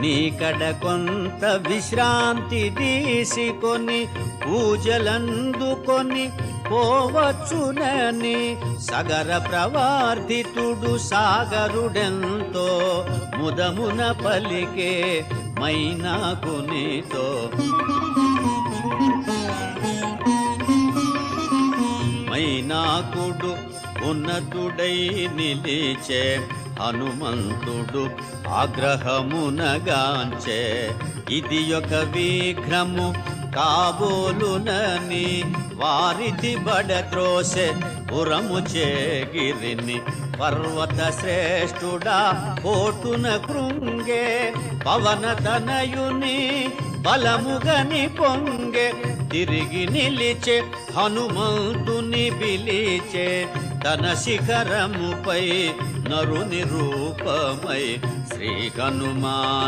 నీకడ కొంత విశ్రాంతి తీసుకొని పూజలందుకొని పోవచ్చునని సగర ప్రవర్తితుడు సాగరుడెంతో ముదమున పలికే మైనాకునితో. మైనాకుడు ఉన్నతుడై నిలిచే హనుమంతుడు ఆగ్రహమునగాంచే ఇది ఒక విఘ్నము కాబోలునని వారిది బడద్రోసె పురము చేగిరిని. పర్వత శ్రేష్ఠుడా కోటున కృంగే పవన తనయుని బలముగని పొంగే తిరిగి నిలిచే హనుమంతుని పిలిచే తన శిఖరముపై నరుని రూపమై శ్రీ హనుమాన్